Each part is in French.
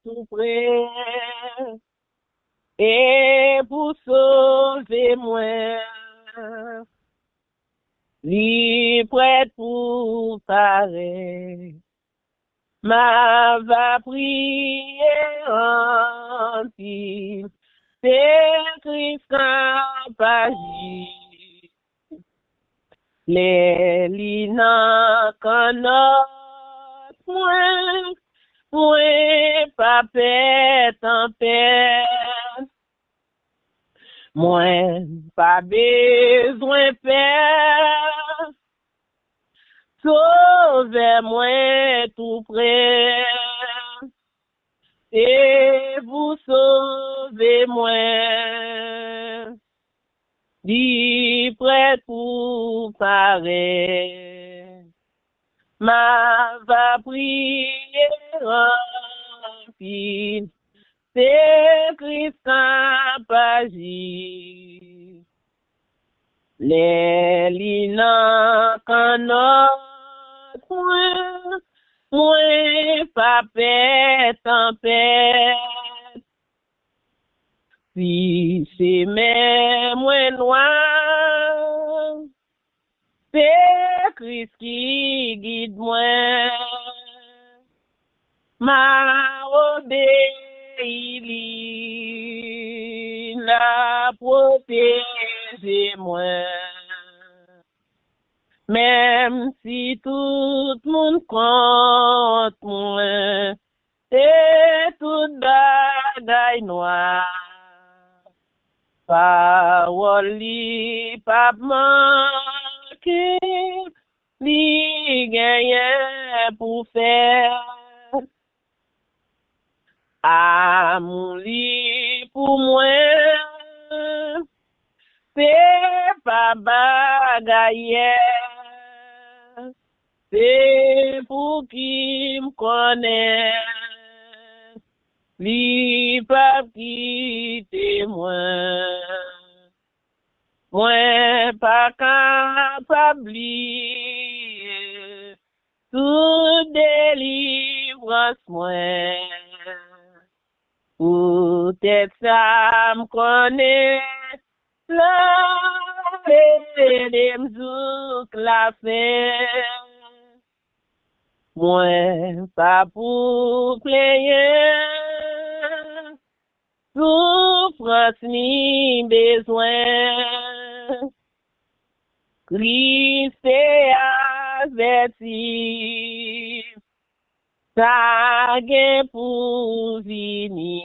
tout près et pour sauver moi. Li prête pour parer. Ma va prier en pile. C'est Christ capagi. Les linas canot moins pas pète en paix. Moins pas besoin père. Sauvez-moi tout près. Et vous sauvez-moi. Dis prêt pour parer. Ma va prier remplie. C'est Christ capagi. Les linas canot moins pas pète en pète. Si c'est même moins loin, c'est Christ qui guide moi. Ma obéi, la protéger moi. Même si tout le monde compte moi, et tout bagaille noire. Parole li pas manquer, li gagne pour faire. Amour li pour moi, c'est pas bagaille. C'est pour qui me connaît. Li pas quitter moi. Moi pas capable tout délivrance moi. Peut-être ça me connaît. La et m'zouk la fait. Moi pas pour plaire. Souffrance ni besoin. Christ est averti. Ça gain pour venir.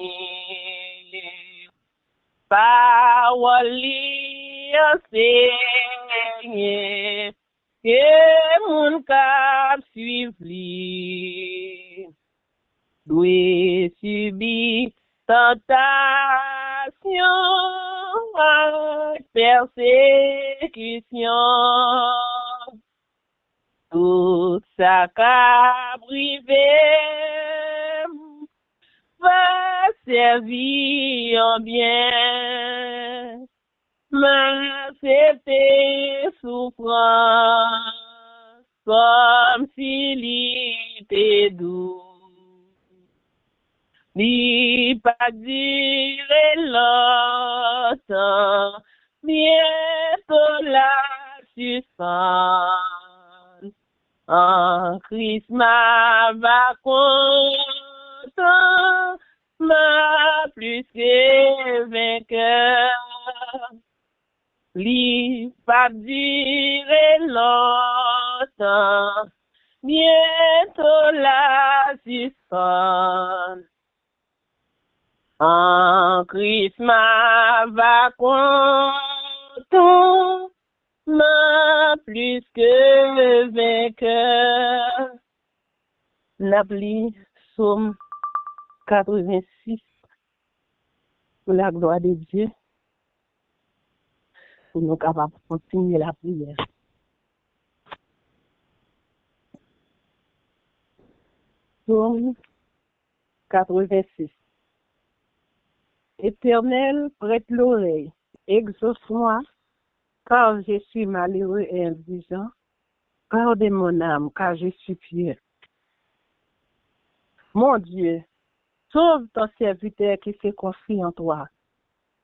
Parole li enseigne. Que mon cap suive li. Doit subir tentation, persécution. Tout ça qu'a privé va servir en bien. M'accepter souffrance comme s'il était doux. Ni pas durer longtemps, bientôt la suspendre. En Christ ma va content, ma plus que vainqueur. Li pas durer longtemps, bientôt la suspendre. En Christ ma va content, ma plus que vainqueur. N'abli Psaume 86 pour la gloire de Dieu, pour nous capables de continuer la prière. Psaume 86. Éternel, prête l'oreille, exauce-moi, car je suis malheureux et indigent. Pardonne mon âme, car je suis pieux. Mon Dieu, Sauve ton serviteur qui se confie en toi.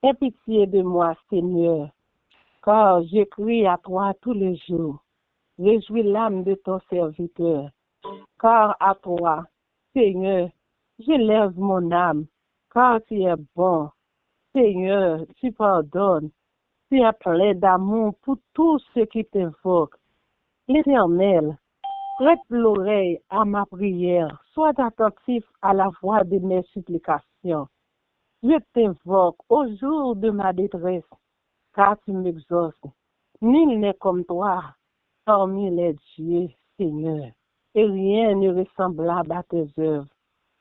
Aie pitié de moi, Seigneur, car je crie à toi tous les jours. Réjouis l'âme de ton serviteur, car à toi, Seigneur, je lève mon âme, car tu es bon. Seigneur, tu pardonnes, tu es plein d'amour pour tous ceux qui t'invoquent. L'Éternel, prête l'oreille à ma prière, sois attentif à la voix de mes supplications. Je t'invoque au jour de ma détresse, car tu m'exauces. Nul n'est comme toi parmi les dieux, Seigneur, et rien n'est ressemblable à tes œuvres.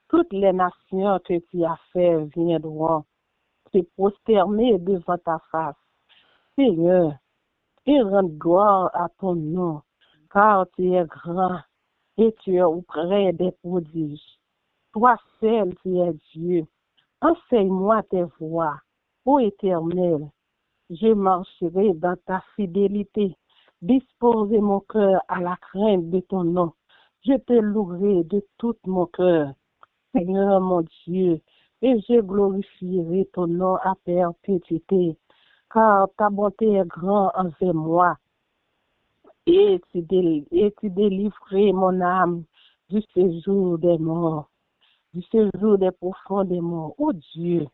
Toutes les nations que tu as fait viendront se prosterner devant ta face, Seigneur, et rendre gloire à ton nom, car tu es grand et tu es auprès des prodiges. Toi seul, tu es Dieu. Enseigne-moi tes voies, ô Éternel. Je marcherai dans ta fidélité. Disposez mon cœur à la crainte de ton nom. Je te louerai de tout mon cœur, Seigneur mon Dieu, et je glorifierai ton nom à perpétuité, car ta bonté est grande envers moi, et tu délivrerais mon âme du séjour des morts, du séjour des profonds des morts. Oh Dieu,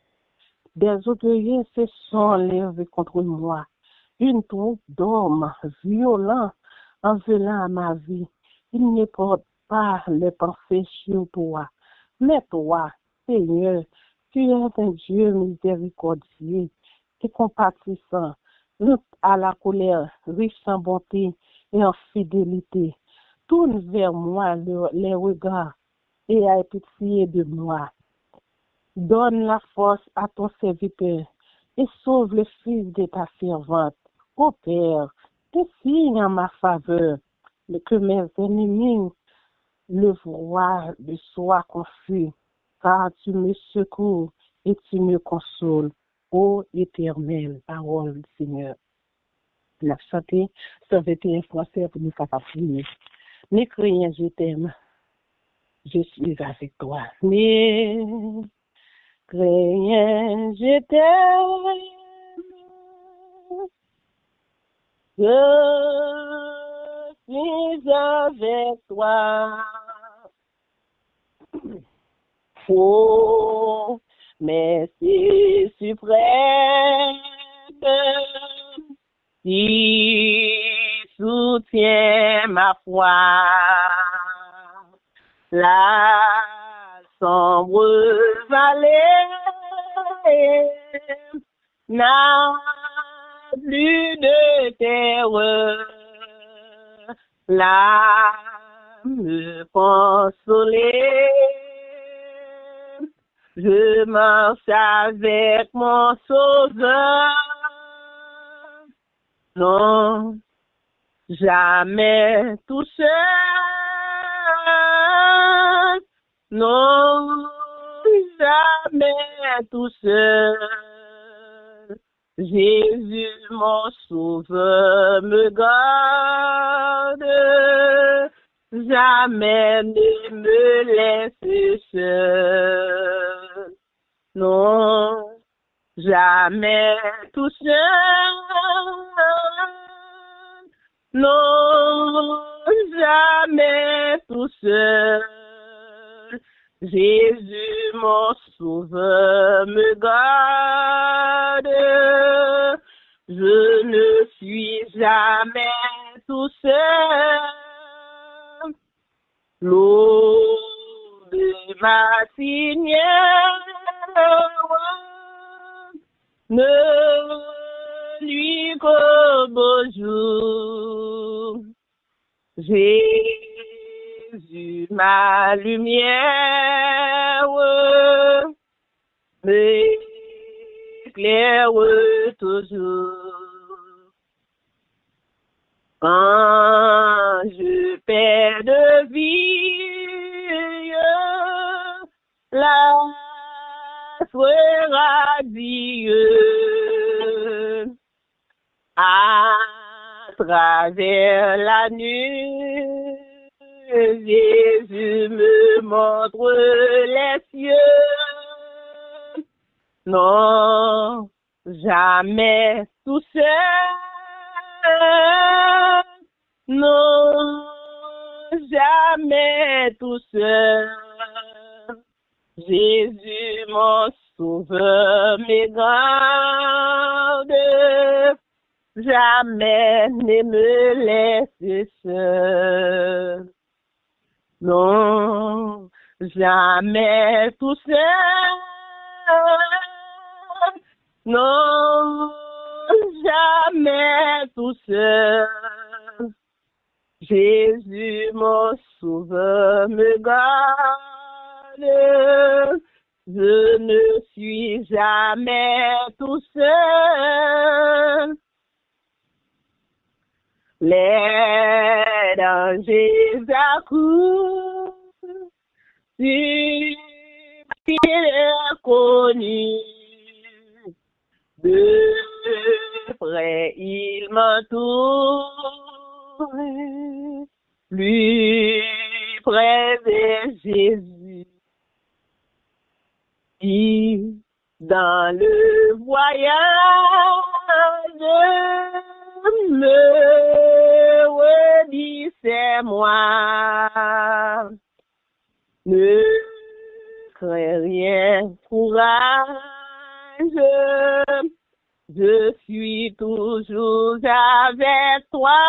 des orgueilleux se sont levés contre moi. Une troupe d'hommes violents en velant à ma vie. Ils ne portent pas les pensées sur toi. Mais toi, Seigneur, tu es un Dieu miséricordieux et compatissant, lent à la colère, riche en bonté et en fidélité. Tourne vers moi les regards et aie pitié de moi. Donne la force à ton serviteur et sauve le fils de ta servante. Ô Père, fais signe en ma faveur, que mes ennemis le voient de soi confus, car tu me secours et tu me consoles. Ô Éternel, parole du Seigneur. La santé, ça va être un français pour nous capables. Ne craignez, je t'aime, je suis avec toi. Craignez, je t'aime, je suis avec toi. Oh, merci suprême, qui soutient ma foi. La sombre vallée n'a plus de terreur. L'âme consolée, je marche avec mon sauveur. Non, jamais tout seul. Non, jamais tout seul. Jésus, mon sauveur, me garde. Jamais ne me laisse seul. Non, jamais tout seul. Non, jamais tout seul. Jésus, mon sauveur, me garde. Je ne suis jamais tout seul. L'eau de ma signère ne lui qu'au beau jour. Jésus, ma lumière, m'éclaire toujours. Quand je perds de vue, la sera Dieu. À travers la nuit, Jésus me montre les cieux. Non, jamais tout seul. Non, jamais tout seul. Jésus, mon sauveur, me garde. Jamais ne me laisse seul. Non, jamais tout seul. Non, jamais tout seul. Jésus, mon sauveur, me garde. Je ne suis jamais tout seul. Les dangers accourent, si il est connu, de près il m'entoure, plus près de Jésus, qui dans le voyage me redit c'est moi. Ne crains rien, courage, je suis toujours avec toi.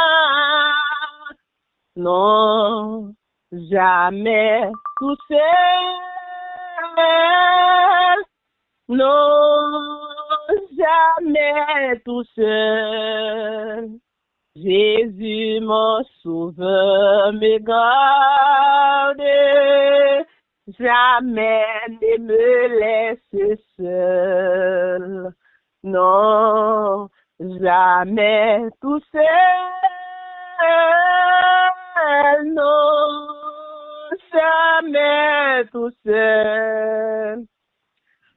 Non, jamais tout seul. Non, jamais tout seul. Jésus, mon sauveur, me garde. Jamais ne me laisse seul. Non, jamais tout seul. Non, jamais tout seul.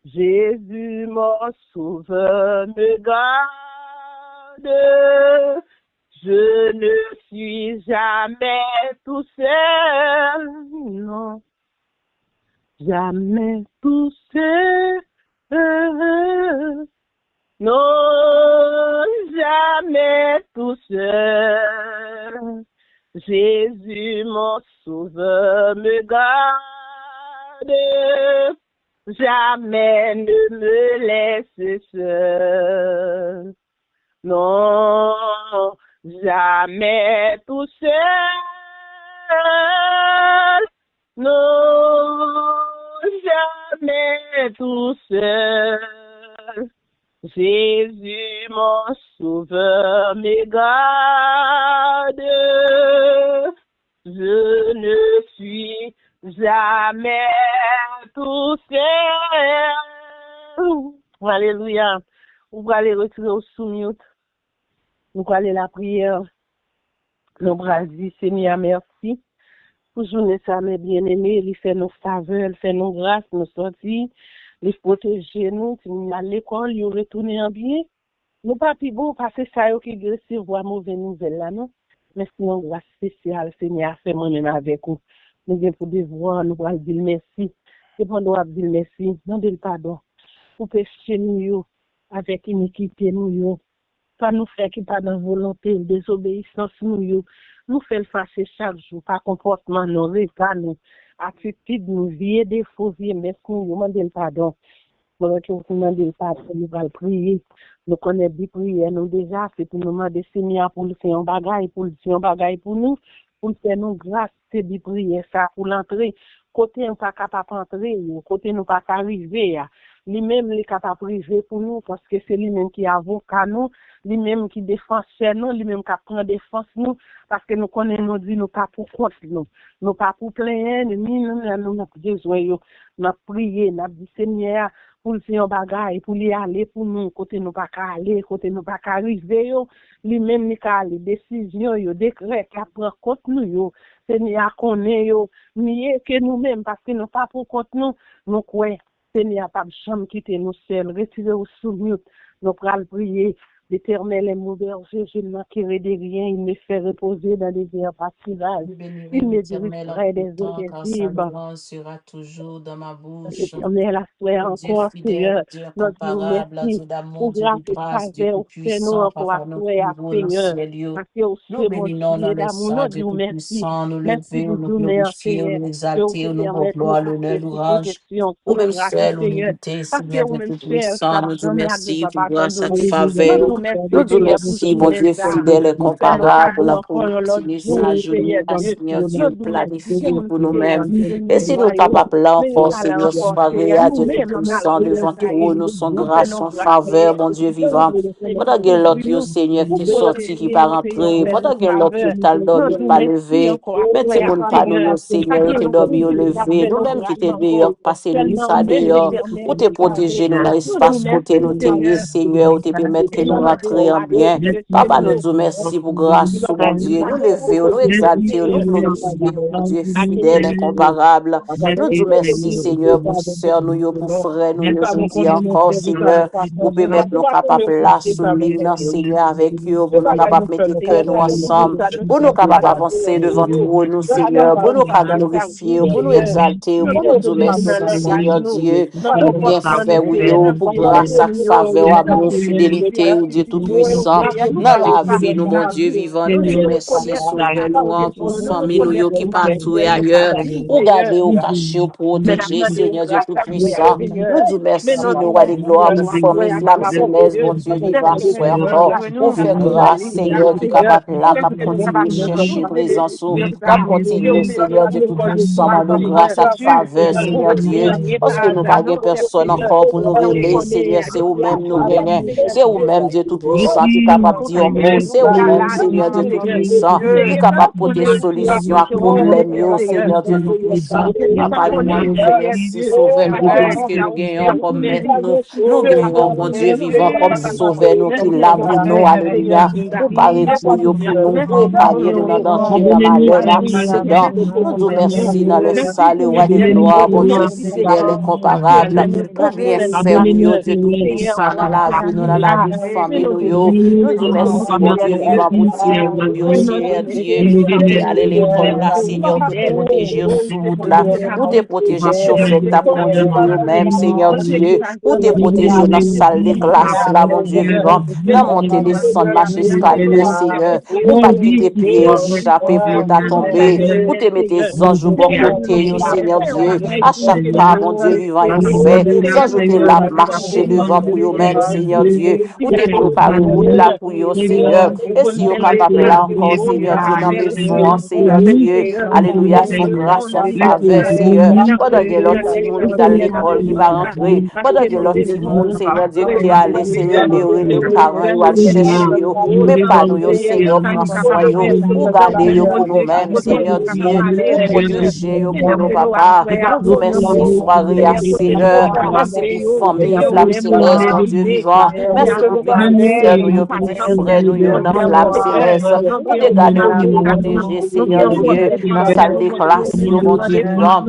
Jésus, mon sauveur, me garde. Je ne suis jamais tout seul. Non, jamais tout seul. Non, jamais tout seul. Jésus, mon sauveur, me garde. Jamais ne me laisse seul. Non, jamais tout seul. Non, jamais tout seul. Jésus, mon sauveur, me garde. Je ne suis jamais tout seul. Alléluia. Vous allez retirer au sous-mute. Nous allons la prière. Nous allons Seigneur, merci. Pour journée ça, mes bien-aimés, il fait nos faveurs, il fait nos grâces, nous sortir, il protéger nous, si nous allons à l'école, il retourner en bien. Nous pas plus bon parce que ça qui agressif voir mauvaise nouvelle là non. Mais sinon grâce spéciale Seigneur fait moi même avec vous. Nous venons pour devoir nous allons dire merci. Et pendant nous dire merci, demander le pardon. Pour pécher nous avec iniquité nous pas nous faire qui pas dans volonté désobéissance nous fait le fâcher chaque jour par comportement nous repas nous attitude nous vie défaut vie mais nous demander le pardon. Pendant que vous demandez le pardon, nous allons prier. Nous connaissons des prières, nous déjà, c'est pour nous demander Seigneur pour le faire un bagage, pour le faire un bagage pour nous faire nous grâce, c'est des prières, ça, pour l'entrée. Côté nous pas capable d'entrer, côté nous pas arriver, lui-même il est capable d'arriver pour nous, parce que c'est lui-même qui est avocat nous, lui-même qui défend nous, lui-même qui prend défense nous, parce que nous connaissons, nous dit, nous pas pour contre nous pas pour plein, ni nous avons besoin, nous prier, nous dit Seigneur, pour le faire un bagage, pour y aller pour nous, côté nous pas aller, côté nous pas arriver, lui-même il a les décisions, décret qui prend compte nous, Seigneur connaît mieux que nous-mêmes, parce que nous pas pour compte nous croyons. Seigneur, pas de chambre quitter nous seuls, retirez au sous-mute, nous pral prier L'Éternel est mon berger, je ne manquerai de rien. Il me fait reposer dans les verts pâturages. Je bénirai Il me dirige l'Éternel en près tout des eaux temps, car sa paisibles. louange sera toujours dans ma bouche. L'Éternel a fait Ô Dieu encore, fidèle, Seigneur. Dieu Nous disons incomparable, merci Dieu d'amour, pour Dieu de grâce et grâce, Dieu faveur. Fais-nous tout-puissant, encore à Papa, nous toi, plus haut dans le Seigneur. ciel, Dieu. Parce que au Nous ciel, mon bénissons dans filet les d'amour, salles, nous Dieu disons merci. tout-puissant, nous Merci lever, pour nous tout, merci, glorifier, Seigneur. nous Que vous exalter, te nous permettez de gloire, l'honneur, passer sous l'ouange. protection, Ou sous même grâce, seul, Seigneur. l'humilité, Parce que Seigneur Dieu vous-même faire tout-puissant, ça, nous disons dans mes actes de merci pour papa grâce et pour abandonné. faveur. Nous disons merci, Nous disons Seigneur, pour merci, tout bon le Dieu ça. fidèle et Ou fait nos comparable, cadeaux pour encore l'autre continuer jour, sa journée, Seigneur Dieu. Seigneur Nous Dieu, disons merci, planifié mon pour Seigneur nous-mêmes. Dieu, Et nous si nous voyons. capables là Mais encore, ça là Seigneur, encore, soirée, Seigneur, à Dieu nous-mêmes, nous Tout-Puissant, allons devant travailler. toi, nous sommes Nous faisons grâce, nos son grâces, faveur, Seigneur. bon Dieu Que nous vivant. prions Pendant que pour l'autre, yo, nous, Seigneur, pour qui sorti, qui protéger, pas nous prions, rentré. faire Pendant nos que l'autre, qui faveurs. t'a Nous dormi, disons pas merci levé. encore à Mais toi, ti moun pa nou Seigneur. yo, Parce Seigneur, que yo te nous dormi, yo prions, tu as levé. fait Nou nos même qui grâces te encore. dehors, pase nuit Seulement sa même dehors. Ou l'Éternel te qui protéger savait. nous dans Nous disons l'espace côté merci, nous te ye, Seigneur. Seigneur, ou te permettre que Nous nous demandons rentrions en à Dieu bien. que Papa, nous Dieu disons merci pour grâce, va oh mon Dieu. Nous satisfaire nos lever, nous besoins, exalter, nous Seigneur glorifier, Jésus-Christ. oh mon Dieu fidèle, Accueillir incomparable. Nous disons merci, Jésus. Seigneur, pour sœur nous, yo, pour frère nous, Nous yo, je savons dis combien nous encore, faisons ça Seigneur, pas. pour permettre Nous nous pas combien capables nous là, faisons sous ça, le mais ligne, Seigneur. Seigneur, avec eux, Nous pour nous pas capables nous de faire mettre nous cœur faire nous ça. Nous ensemble. ça nous Pour nous faire capables grâce, d'avancer Seigneur devant Dieu. toi, nous, Nous pas Seigneur, pour faire nous ça dans chaque glorifier, jour, pour nous Seigneur. exalter, Nous pour te nous dire besoin dans merci, langage Seigneur nous, Dieu, dans pour bien comportement faire, nous, oui, Seigneur. yo, pour Nous grâce à besoin, faveur, Seigneur. amour, fidélité, ou Dieu Nous Tout-Puissant. connaissons Dans ça, la ça, vie, nous, bon ça, Dieu Dieu. vivant, nous Nous disons te merci, connaissons, sauveur, ça, louange pour nous te famille, nous, yo, qui connaissons, partout et Seigneur. ailleurs, ou Seigneur. garder, ou cacher, ou Mais nous protéger, demandons Seigneur Dieu grâce à toi, Tout-Puissant. Seigneur. Nous disons Mais nous merci, nous, disons roi des merci gloires, pour encore à toi, famille, flamme, Papa, mon céleste, Dieu. bon Dieu vivant, Qu'est-ce que soit tu encore, fais pour dans faire nous, grâce, Alléluia, Seigneur, qui est Seigneur. capable là, Qu'est-ce cap que tu vas continuer faire dans chercher nous, Seigneur, présence ou ça. cap Yo, continuer, Seigneur Dieu merci Tout-Puissant, encore, dans nos grâces Seigneur à Dieu, faveur, pour Seigneur Dieu, gagner parce que ta nous pas non, de personne Seigneur. encore pour nous Mais on relayer, connaît, Seigneur, c'est vous-même nous Alléluia, gagnons, Seigneur c'est Dieu. vous-même Dieu Tout-Puissant qui est capable de Pour dire un mot, sauver nous c'est dans vous-même, la vie, Seigneur Dieu Seigneur. Tout-Puissant, qui est Seigneur, capable ça de porter connaît qui a solution à touché au problème, cœur, yo, Seigneur Seigneur Dieu Jésus. Tout-Puissant. Seigneur, ça Papa, nous connaît nous qui disons est merci, Dieu. sauveur Ça nous, parce connaît que qui a nous ouvert gagnons pour comme maître nous. nous, nous Seigneur, ça gagnons, bon Dieu connaît, vivant, comme Seigneur. sauveur nous, qui Merci l'a pour nous, encore, Seigneur. alléluia. Nous parler pour Merci, nous, pour merci pour épargner nous nous. dans danger, dans malheur, dans Alléluia, accident. merci pour Nous nous, disons Seigneur. merci dans le Merci salut, pour roi des bien gloires, bon Dieu Merci, fidèle, Seigneur. Pour incomparable, bien pour bien garder faire, oui, oh Seigneur. Dieu Seigneur, tout-puissant, dans par la rapport vie, à nous, dans la cela, vie, mais famille, nous nous, te yo. Nous disons bénissons, merci, bon Seigneur Dieu vivant, pour Jésus. tirer, nous, yo, Mais nous Seigneur disons Dieu. Ou merci t'es allé à l'école, là, pour Seigneur, t'es fidèle, protégé sous route, là. pour Ou t'es garder, protégé Seigneur. chauffeur, t'as conduit pour eux-mêmes, Seigneur Nous te Dieu. Ou t'es bénissons, protégé dans la salle de classe, là, bon Dieu Seigneur. vivant. Mais Dans nous monter, disons descendre, merci, marcher escalier, Seigneur. Ou pas de quitter pied, échapper pour ta tomber. Ou te mettre Seigneur. tes anges au bon côté, yo, Seigneur Dieu. À chaque pas, bon Dieu vivant, yo fait. Sans ajouter là, marcher devant pour eux-mêmes, Seigneur Dieu. Ou te préparer route là pour eux, Seigneur. Et si yo capable là encore, Seigneur Dieu, dans maison, Seigneur Dieu. Alléluia, son grâce, son faveur, Seigneur. Pendant que l'autre petit monde qui est à l'école, qui va rentrer. Pendant que l'autre petit monde, Seigneur Dieu, qui est allé, Seigneur, les parents, ils vont chercher, yo. Mais pas nous, yo, Seigneur, prends soin, yo. Ou garder, yo, pour nous-mêmes, Seigneur Dieu. Ou protéger, yo, pour nos papas. Nous disons merci, soirée à Seigneur. Merci pour famille, flamme céleste, mon Dieu vivant. Merci pour petite sœur, nous, yo, petit frère, nous, yo, dans flamme céleste. Ou te garder, ou te protéger, Seigneur Dieu, dans salle de classe, yo, mon Dieu vivant.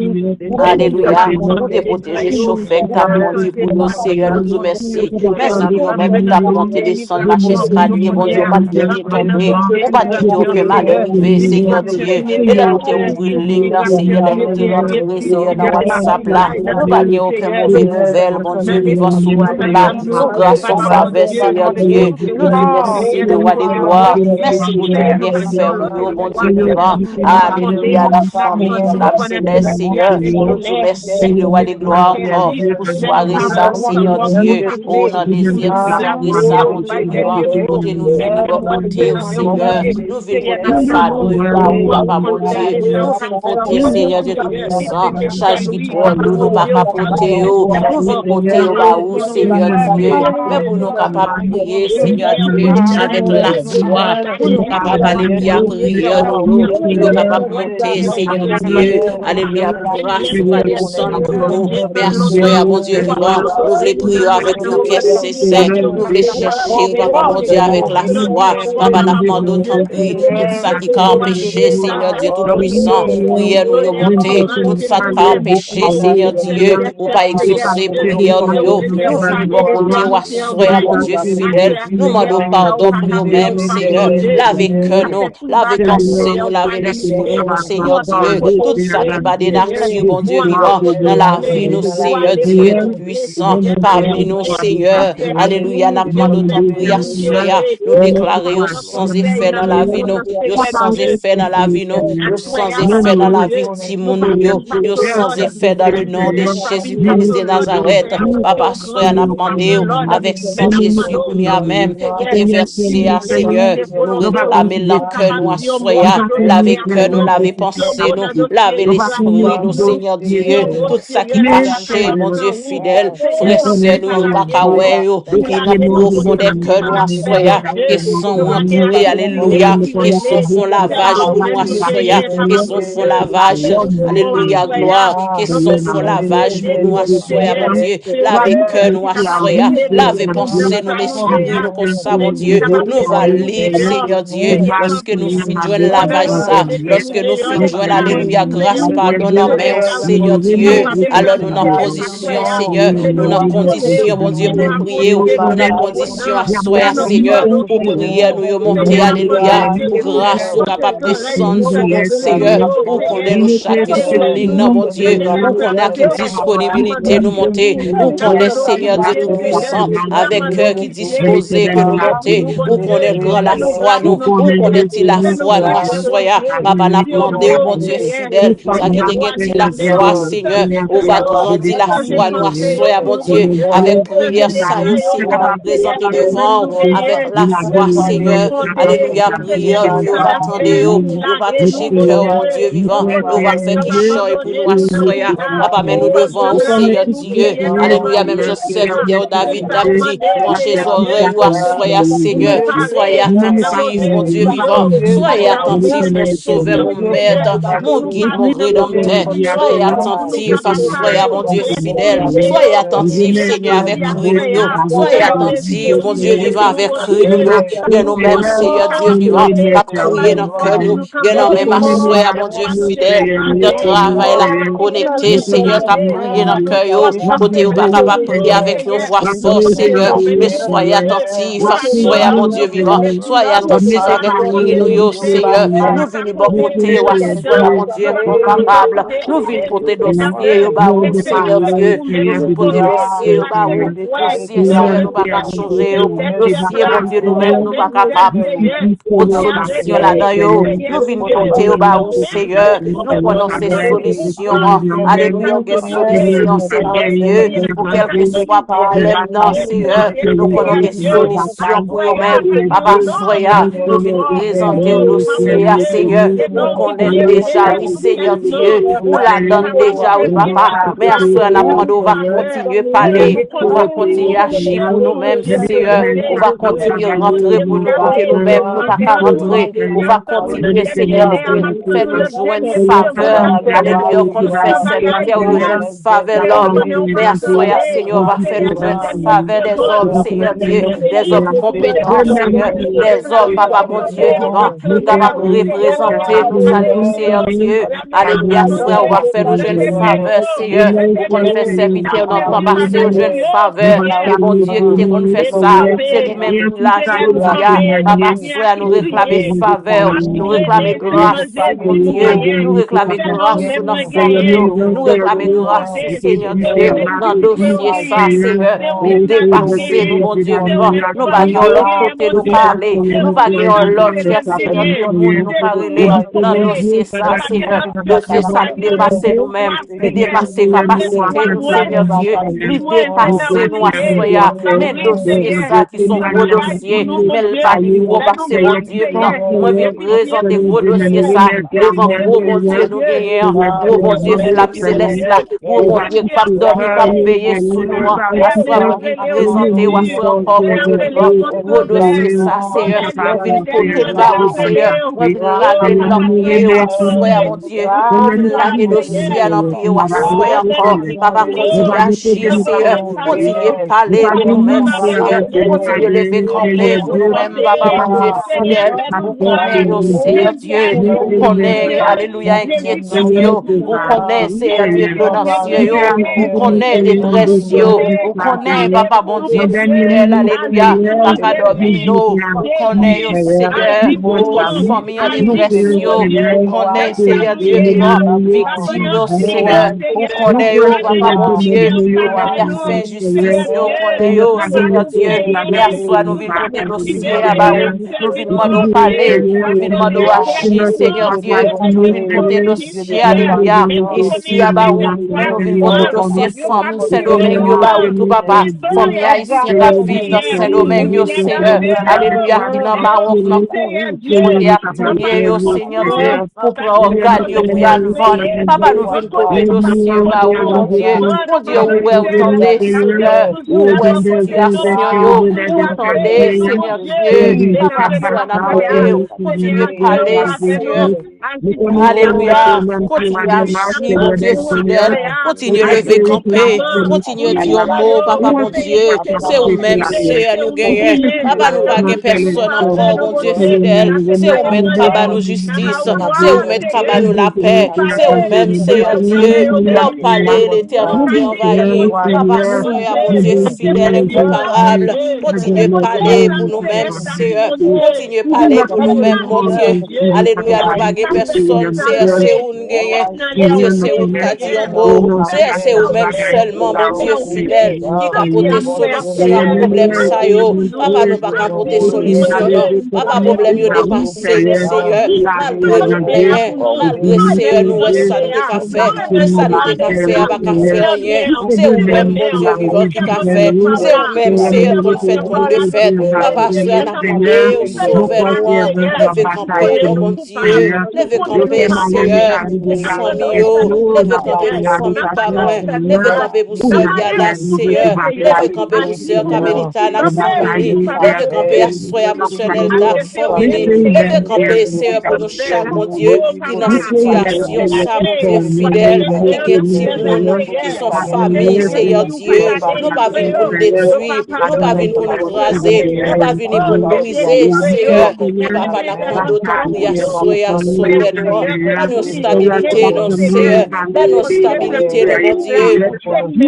Alléluia. Ou te protéger, chauffeur, que t'a conduit pour nous, Seigneur. Nous disons merci. Merci pour nous-mêmes qui t'a monté des sons, marché escalier, bon Dieu, ou pas de quitter tomber. Ou pas de quitter aucun malheur arrivé, Seigneur Dieu. Et là, nous t'ouvrir une ligne, là, Seigneur. Là, nous t'es rentré, Seigneur, dans WhatsApp, là. Nous pas gagner aucun mauvais nouvelle, bon Dieu, vivant sous route, là. Son grâce, son faveur, Seigneur Dieu. Nous disons merci, le roi des gloires. Merci pour tout bien fait, oui, oh, bon Dieu vivant. Alléluia, dans famille, flamme céleste, Seigneur. Nous disons merci, le roi des gloires, encore, pour soirée ça, Seigneur Dieu. Oh, dans désir, soirée ça, mon Dieu vivant. Côté nous venons, bon côté, au Seigneur. Nous venons porter fardeau, et bah, oh, papa, mon Dieu. Nous venons porter, Seigneur Dieu Tout-Puissant. Charge qui trop lourd, nous pas capoter, oh. Nous venons porter, oh, bah, oh, Seigneur Dieu. Mais pour nous capables de prier, Seigneur Dieu, avec la foi, pour nous capables d'aller bien prier, nous, pour nous capables de monter, Seigneur Dieu. Alléluia, pour grâce, va descendre pour nous. Mais à soi, bon Dieu vivant, nous voulons prier avec nos cœurs sincères. Nous voulons chercher, papa, mon Dieu, avec la foi. Papa, n'a pas d'autant prie. Tout ça qui a empêché, Seigneur Dieu Tout-Puissant, prière nous y monter. Tout ça qui a empêché, Seigneur Dieu, ou pas exaucer prière nous yo. Nous venons bon côté, ou à soi, mon Dieu fidèle. fidèle. Nous demandons pardon pour nous-mêmes, Seigneur. Lavez que nous, lavez pensée, nous lavez l'esprit, nous, Seigneur Dieu. Tout ça qui pas de nature, bon Dieu vivant, dans la vie, nous, Seigneur Dieu Tout-Puissant, parmi nous, Seigneur. Alléluia, n'a demandé ton prière, soya. Nous déclarer sans effet dans la vie, nous. Yo sans effet dans la vie, nous. Yo sans effet dans la vie, Timoun, yo sans effet dans le nom de Jésus-Christ de Nazareth. Papa, soya, n'a demandé avec sang Jésus, qu'on y a même, qui t'est versé à Seigneur. Nous réclamer l'enquête, nous, à soya. Laver cœur, nous, laver pensée, nous. Laver l'esprit, nous, Seigneur Dieu. Tout ça qui caché, mon Dieu fidèle. Frère, sœur, nous, yo, bakawè, yo, qui n'a profondeur cœur, nous, à soya. Qui sont entrés, alléluia. Qui sont font lavage pour nous, à soya. Qui sont font lavage, alléluia, gloire. Qui sont font lavage pour nous, à soya, mon Dieu. Lavez cœur, nous, à soya. Lavez pensée, nous, l'esprit, nous, comme ça, mon Dieu. Nous va libre, Seigneur Dieu. Lorsque nous finissons le lavage, ça. Lorsque nous finissons, alléluia, grâce, pardon, non, mais au Seigneur Dieu. Alors, nous, en position, Seigneur. Nous, en condition, mon Dieu, pour prier. Nous, en condition, à soya, Seigneur. Pour prier, nous, y monter, alléluia. Pour grâce, ou capable de descendre sous nous, Seigneur. Ou qu'on ait nous chaque sur ligne, non, mon Dieu. Ou qu'on a qui disponibilité, nous monter. Ou qu'on est, Seigneur Dieu Tout-Puissant, avec cœur qui disposé, que nous monter. Ou qu'on est grand la foi, nous. Ou qu'on est-il la foi, nous, à soya. Papa n'a demandé, oh mon Dieu fidèle, ça qui te la foi, Seigneur. On va grandir la foi, nous, à soya, mon Dieu. Avec prière, ça, yo, Seigneur, va présenter devant, avec la foi, Seigneur. Alléluia, prière, nous, yo, va tendre, yo, va toucher cœur, mon Dieu vivant. Yo, va faire qui change pour nous, à soya. Papa, mais nous devons, oh Seigneur Dieu. Alléluia, même je serviteur David d'Abdi, penchez les oreilles, ou à soya, Seigneur. Soyez attentifs, mon Dieu vivant. Soyez attentifs, mon sauveur, mon maître, mon guide, mon rédempteur. Soyez attentifs, soyez, mon Dieu fidèle. Soyez attentifs, Seigneur, avec cri nous. Soyez attentifs, mon Dieu vivant, avec cri nous. Que nous-mêmes, Seigneur Dieu vivant, à crier dans le cœur nous. Que nous-mêmes, à soyez, mon Dieu fidèle. De travail, la connecté, Seigneur, à prier dans le cœur. Côté ou pas capable de prier avec nos voix fortes, Seigneur. Mais soyez attentifs, soyez, mon Dieu vivant. Soyez attentifs avec cri nous, Seigneur. Nous venons bon côté, ou soyez, mon Dieu, capable. Nous venons porter dossier, au bas, Seigneur Dieu. Nous venons porter dossier, au bas, dossier, Seigneur, nous pas qu'à changer. Dossier, mon Dieu, nous-mêmes, nous pas capables. Autre solution là-dedans, yo. Nous venons porter au bas, Seigneur. Nous prononçons solution. Alléluia, des solutions, Seigneur Dieu. Pour quel que soit problème, non, Seigneur. Nous prenons des solutions pour nous-mêmes. Papa, soya, nous venons présenter au dossier, Seigneur. Nous connaissons déjà, oui, Seigneur Dieu. Nous la donne déjà, oui, papa. Mais à ce moment, on va continuer à parler. On va continuer à agir pour nous-mêmes, Seigneur. On va continuer à rentrer pour nous, pour que nous-mêmes, nous pas qu'à rentrer. On va continuer, Seigneur Dieu. Faire nous jouer une faveur. Alléluia, qu'on fait serviteur, nous jouer une faveur, l'homme. Mais à ce moment, Seigneur, on va faire nous jouer une faveur des hommes, Seigneur Dieu. Des hommes compétents, Seigneur. Des hommes, papa, mon Dieu, vivant. Qui capable de représenter nous, salut, Seigneur Dieu. Alléluia, frère, on va faire nos jeunes faveurs, Seigneur. Pour qu'on fait serviteur dans le temps passé, aux jeunes faveurs. Et mon Dieu, qui qu'on fait ça, c'est lui-même qui l'a choisi. Papa, frère, nous réclamer faveur, nous réclamer grâce, mon Dieu. Nous réclamer grâce sur notre famille, nous réclamer grâce, Seigneur Dieu, dans le dossier ça, Seigneur. Nous dépasser, nous, mon Dieu, vivant. Nous baguons l'autre côté, nous parler. Nous baguons l'autre, cher Seigneur, pour nous parler. Dans le dossier ça, Seigneur. Dossier ça, dépasser nous-mêmes. Nous dépasser capacité, nous, Seigneur Dieu. Nous dépasser nous à soya. Mais dossiers ça, qui sont gros dossiers. Mais le pas du gros, c'est mon Dieu. Moi, je présenter gros dossiers ça. Devant gros, mon Dieu, nous gagnons. Gros, mon Dieu, flamme céleste là. Gros, mon Dieu, pas dormir, pas veiller sous nous. À soi, nous venons présenter, ou à soi encore, mon Dieu, gros dossier ça, Seigneur. Nous venons porter le bas, Seigneur. Nous venons laguer l'empire, ou à soi, mon Dieu. Nous venons laguer dossier à l'empire, ou à soi encore. Papa, continue à agir, Seigneur. Continue à parler pour nous-mêmes, Seigneur. Continue à lever camper pour nous-mêmes, Papa, mon Dieu, fidèle. Vous connaissez, Seigneur Dieu. Vous connaissez, alléluia, inquiétude, vous connaissez, Seigneur Dieu, l'audacieux, vous connaissez détresse, vous connaissez, Papa, mon Dieu, fidèle, alléluia, Papa Domino, ou connaît yo, Seigneur, toute famille en détresse, yo, ou connaît, Seigneur Dieu vivant, victime, yo, Seigneur, ou connaît yo, Papa mon Dieu, ou même y a fait injustice, yo, connaît yo, Seigneur Dieu, et à soi, nous venons porter dossier à Baou, nous venons demander parler, nous venons demander agir, Seigneur Dieu, nous venons porter dossier, alléluia, ici à Baou, mais nous venons porter dossier famille Saint-Domingue, yo, Baou, tout papa, famille haïtienne qui vivent dans Saint-Domingue, yo, Seigneur, alléluia, qui dans Maroc, dans couru, côté à touyer, yo, Seigneur Dieu, pour prendre organe, yo, pour y aller vendre. Papa, nous venons porter dossier, Baou, mon Dieu, où est, entendez, Seigneur, où est situation, yo, où entendez, Seigneur Dieu, Papa, soit n'a demandé, continuez à parler, Seigneur. Alléluia. Continue à agir, mon Dieu fidèle. Continue à lever camper. Continue à dire un mot, Papa, mon Dieu. C'est ou même, c'est à nous gagner. Papa, nous pas gagner personne encore, mon Dieu fidèle. C'est ou mettre cabane nous justice. C'est ou mettre cabane nous la paix. C'est ou même, c'est un Dieu. Là où parler, l'éternité envahie. Papa, soyez, mon Dieu fidèle, incomparable. Continuez à parler pour nous-mêmes, Seigneur. Continuez à parler pour nous-mêmes, mon Dieu. Alléluia, nous pas personne, c'est où nous gagnons. Mon Dieu, c'est où nous dit un mot. C'est où même seulement, mon Dieu fidèle, qui capote solution à problème ça yo. Papa, nous pas capoter solution, non. Papa, problème yo dépassé, Seigneur. Malgré nous plaignons, malgré Seigneur, nous, ça nous qu'à faire. Mais ça nous qu'à faire, pas qu'à faire rien. C'est où même, mon Dieu vivant, qui qu'a fait. C'est où même, Seigneur, qu'on fait, qu'on de fait. Papa, cela n'a demandé, au sauver nous, levez camper, non, mon Dieu. Levez camper, Seigneur, pour famille, levez camper pour famille, pas moins. Levez camper pour sœur Diala, Seigneur. Levez camper pour sœur Camelita, la famille. Levez camper à soya pour sœur Nelda, famille. Levez camper, Seigneur, pour nous chaque, mon Dieu, qui dans situation, ça, mon Dieu fidèle, qui est timoun, qui sont famille, Seigneur Dieu. Nous pas venir pour nous détruire, nous pas venir pour nous raser, nous pas venir pour nous briser, Seigneur. Mais papa n'a pas d'autre prière, soya, sauver nous. Pas nos stabilité, non, Seigneur. Pas nos stabilité, non, mon Dieu.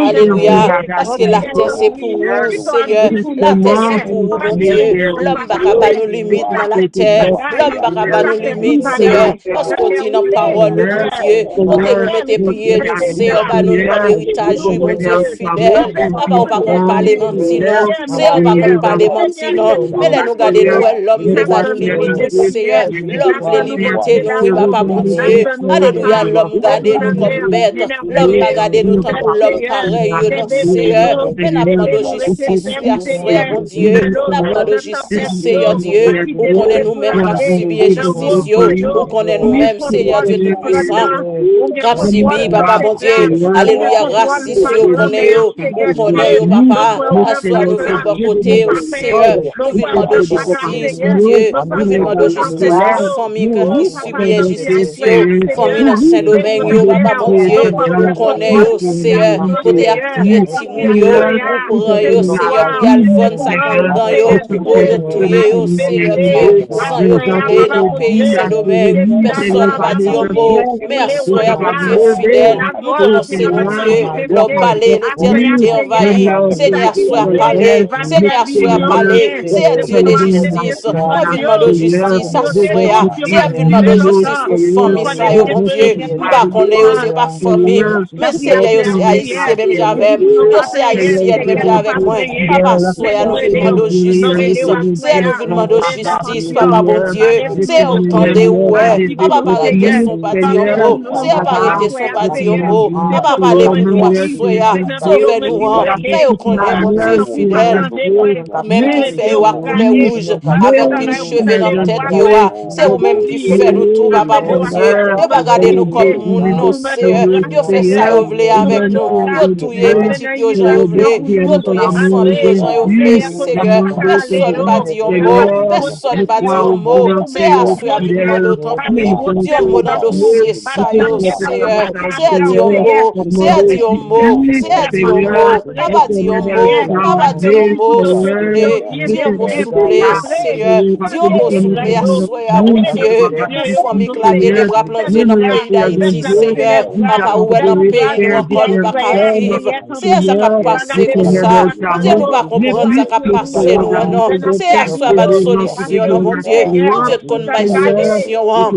Alléluia. Parce que la terre, c'est pour vous, Seigneur. La terre, c'est pour vous, mon Dieu. L'homme va pas nous limite dans la terre. L'homme va pas nous limite, Seigneur. Parce qu'on dit dans parole, mon Dieu. On te nous mettez pieds, nous, Seigneur, va nous comme héritage, oui, mon Dieu fidèle. Papa, on va qu'on parle menti, non. Seigneur, on va qu'on parle menti, non. Mais là, nous gardons nous, l'homme ne va nous limiter, Seigneur. L'homme veut limiter nous, oui, papa, mon Dieu. Alléluia, l'homme garde nous comme bête. L'homme va garder nous tant que l'homme pareil, non, Seigneur. Mais n'a pas de justice, frère, mon Dieu. N'a pas de justice, Seigneur Dieu. Ou qu'on est nous-mêmes qui subir injustice, ou qu'on est nous-mêmes, Seigneur Dieu Tout-Puissant. Cap Sibi, papa, mon Dieu. Alléluia, raciste, ou qu'on est, papa. Assois nous venons de côté, au Seigneur. Nous venons de justice, mon Dieu. Nous venons de justice pour famille qui subit injustice, famille dans Saint-Domingue, papa, mon Dieu. Ou qu'on est, au Seigneur. Côté à tuer Timoun, ou pour yo, Seigneur, puis Alvon, ça compte dans yo. Ou de tuer, au Seigneur Dieu. Sans yo couler dans le pays Saint-Domingue. Personne va dire un mot. Mais assoyez, mon Dieu fidèle. Nous connaissons, mon Dieu. L'homme parler, l'éternité envahie. Seigneur, soit parler. Seigneur, soit parler. C'est un Dieu de justice. Moi, je demande de justice. Assoyez. C'est un demande de justice pour famille, ça, yo, mon Dieu. Nous pas qu'on est, pas famille. Mais Seigneur, yo, c'est haïtien, même j'avais. Yo, c'est haïtien, même j'avais moi. Papa, soyez, nous demande de justice. C'est nous demande de justice, papa, mon Dieu. C'est autant de ouais. Papa, pas arrêter son pas dire un mot. C'est pas arrêter son pas dire un mot. Papa, parler pour nous, soyez. Sauvez-nous, mais on connaît, mon Dieu fidèle. Même qui fait ou à couleur rouge, avec une cheveux dans la tête, c'est vous même qui fait nous tout, papa, mon Dieu. Ne pas garder nous comme nous, non, Seigneur. Dieu fait ça, vous voulez avec nous. Dieu touye petit, Dieu, j'en voulez. Dieu touye famille, j'en voulez, Seigneur. Personne ne va dire un mot. Personne ne va dire un mot. C'est à ce avec moi d'autant plus. Dieu, mot dans le dossier, ça, Seigneur. C'est à dire un mot. C'est à dire un mot. C'est à dire un mot. Papa, dire un mot. Papa, dire un mot. Soufflez. Dire un mot soufflé, Seigneur. Dire un mot soufflé à soi, mon Dieu. Nous famille claguer des bras plantés dans le pays d'Haïti, Seigneur. Papa, ou dans le pays, nous encore, nous pas qu'à vivre. C'est ça qui a passé comme ça. Mon Dieu, nous pas comprendre ça qui a passé, nous, non. C'est à soi, bonne solution, non, mon Dieu. Mon Dieu, qu'on ait solution, hein.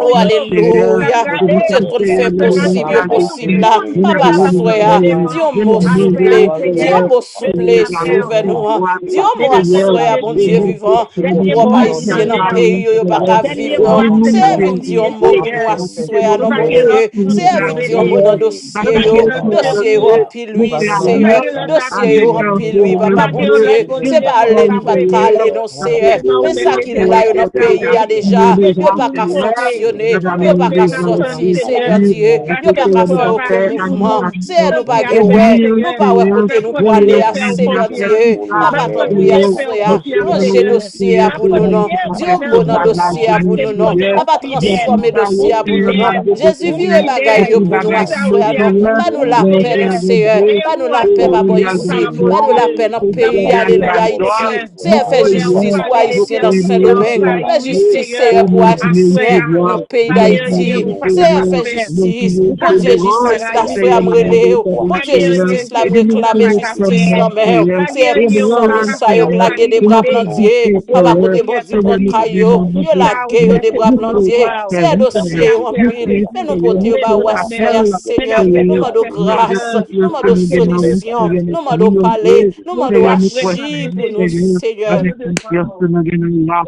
Oh, alléluia. Mon Dieu, qu'on fait possible, possible là. Papa, soya. Dis un mot souple. Dis un mot souple, sauve-nous. Dis un mot à soya, bon Dieu vivant. Pour propre haïtien dans le pays, yo pas qu'à vivre, non. C'est vin dire un mot pour nous à soya, non, bon Dieu. C'est vin dire un mot dans le dossier, yo. Dossier yo rempli, lui, Seigneur. Dossier yo rempli, lui, papa, bon Dieu. C'est pas aller, nous pas de caler, non, Seigneur. Mais ça qu'il là, yo dans le pays, a déjà. Yo pas qu'à fonctionner. Yo pas qu'à sortir, Seigneur Dieu. Yo pas qu'à faire aucun mouvement. C'est nous pas ouais. Nous pas ouais côté nous pour aller à Seigneur Dieu. Papa, ton prière soya. Ranger dossier pour nous, non. Dieu, bon dans dossier pour nous, non. Papa, transformer dossier pour nous, non. Jésus, vire bagaille pour nous à soya, non. Pas nous la paix, non, Seigneur. Pas nous la paix, papa, ici. Pas nous la paix dans le pays, alléluia, Haïti. C'est faire justice pour Haïtien dans Saint-Domingue. Faire justice, Seigneur, pour Haïtien dans le pays d'Haïti. C'est faire justice. Bon Dieu, justice, la soya me relève. Bon Dieu, justice, la me réclamer justice, non, mais c'est famille, ça, yo clagué des bras plantiers. Papa, côté bon Dieu, contre caillou. Yo lagué, yo des bras plantiers. C'est un dossier, en pile. Mais nous côté, bah, ouais, soya, Seigneur. Nous demandons grâce. Nous demandons solution. Nous demandons parler. Nous demandons agir pour nous, Seigneur.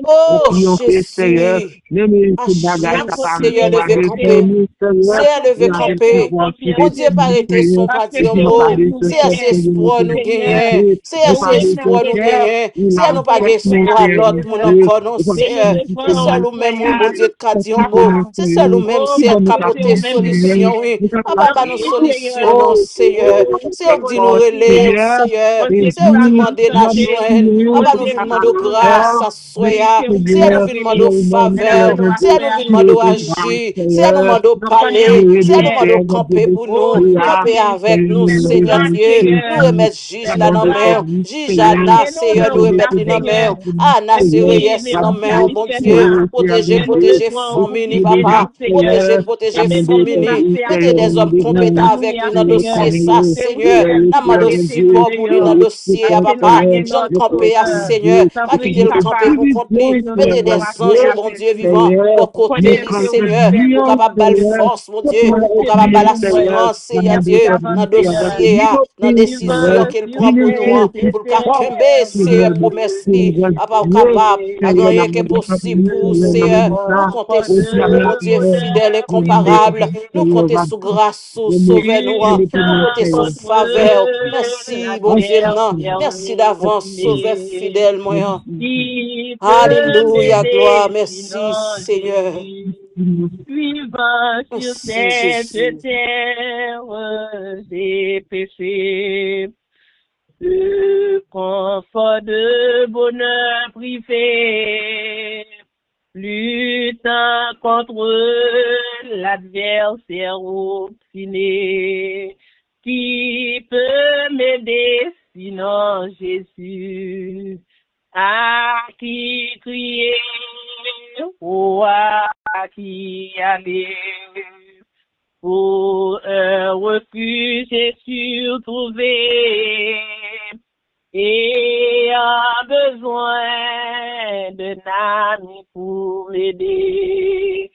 Oh, Jésus. Agis, Seigneur, levé camper. C'est levé camper. Mon Dieu, pas arrêter son pas dire mot. C'est espoir nous gagner. C'est espoir nous gagner. C'est nous pas espoir l'autre monde encore, non, Seigneur. C'est seul ou même, mon Dieu, qui a dit un mot. C'est seul ou même, c'est capoter solution, oui. Papa, pas nos solutions, non, Seigneur. C'est eux qui nous relève, Seigneur. C'est eux qui demandent la joindre. Papa, nous venons demander grâce à soya. C'est nous venons demander faveur. C'est nous venons demander agir. C'est nous demander parler. C'est nous demander camper pour nous. Camper avec nous, Seigneur Dieu. Nous remettre juge là dans mer. Juge là, Seigneur, nous remettre lui dans mer. Anna, Seigneur, yes, dans mer, bon Dieu. Protéger, protéger, famille, papa. Protéger, protéger, famille. Mettez des hommes compétents avec lui dans le dossier, ça, Seigneur. N'a pas de support pour lui dans le dossier, papa. Jean camper, Seigneur. Pas quitter le camper pour compter. Mettez des anges, bon Dieu, vivant. Pour côté, Seigneur. Pour capable de force, mon Dieu. Pour capable de l'assurance, Seigneur Dieu. Dans le dossier, dans la décision qu'il prend pour nous. Pour le Seigneur, promesse, papa, capable. Pas rien qui est possible pour Seigneur. Nous comptons sur vous, mon Dieu, fidèle et comparable. Nous comptons sur grâce, sauvez-nous. Nous comptons sur faveur. Merci, bon Dieu, non. Merci d'avance, sauvez fidèle, moyen. Alléluia, gloire, merci, Seigneur. Vivant sur cette terre des péchés, de confort, de bonheur privé, luttant contre l'adversaire obstiné, qui peut m'aider sinon Jésus, à qui crier, ou à qui aller, pour un refuge sûr trouvé, et a besoin d'un ami pour m'aider,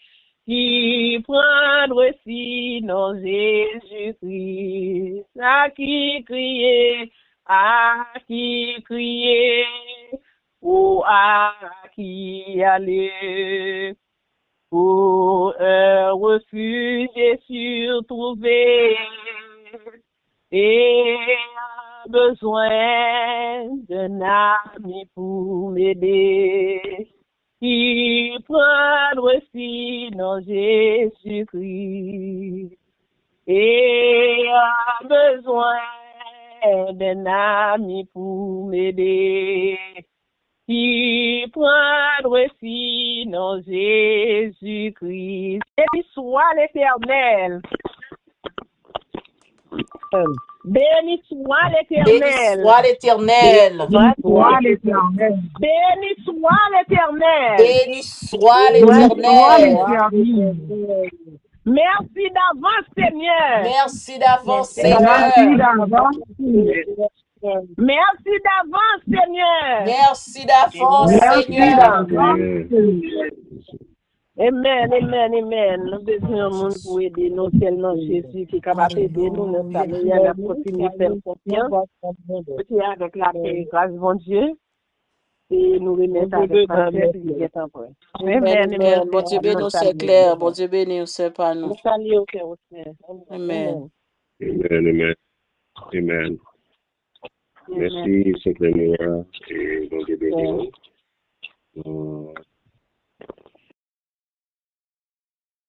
qui prendre sinon Jésus-Christ, à qui crier, ou à qui aller, pour un refuge sûr trouvé, et a besoin d'un ami pour m'aider, qui prendre sinon Jésus-Christ, et a besoin d'un ami pour m'aider, qui prendre sinon Jésus-Christ. Et soit l'Éternel. Béni soit Béni l'Éternel. soit l'Éternel. Toi l'Éternel. Béni soit l'Éternel. Béni soit Béni soit l'Éternel. l'Éternel. Merci d'avance, Seigneur. Merci d'avance, Merci Seigneur. d'avance. Merci d'avance, Seigneur. Merci d'avance, Merci Seigneur. d'avance. Amen, amen, amen. Nous besoin de monde pour aider nous seulement Jésus qui est capable d'aider nous. Nous savons, il y a continuer à faire confiance. Petit avec la paix et grâce, bon Dieu. Et nous remettre avec la paix et il est en vrai. Amen, amen. Bon Dieu béni, c'est clair. Bon Dieu béni, c'est pas nous. Nous saluons au cœur. Amen. Amen. Amen. Merci, Saint-Clément, et bon Dieu béni.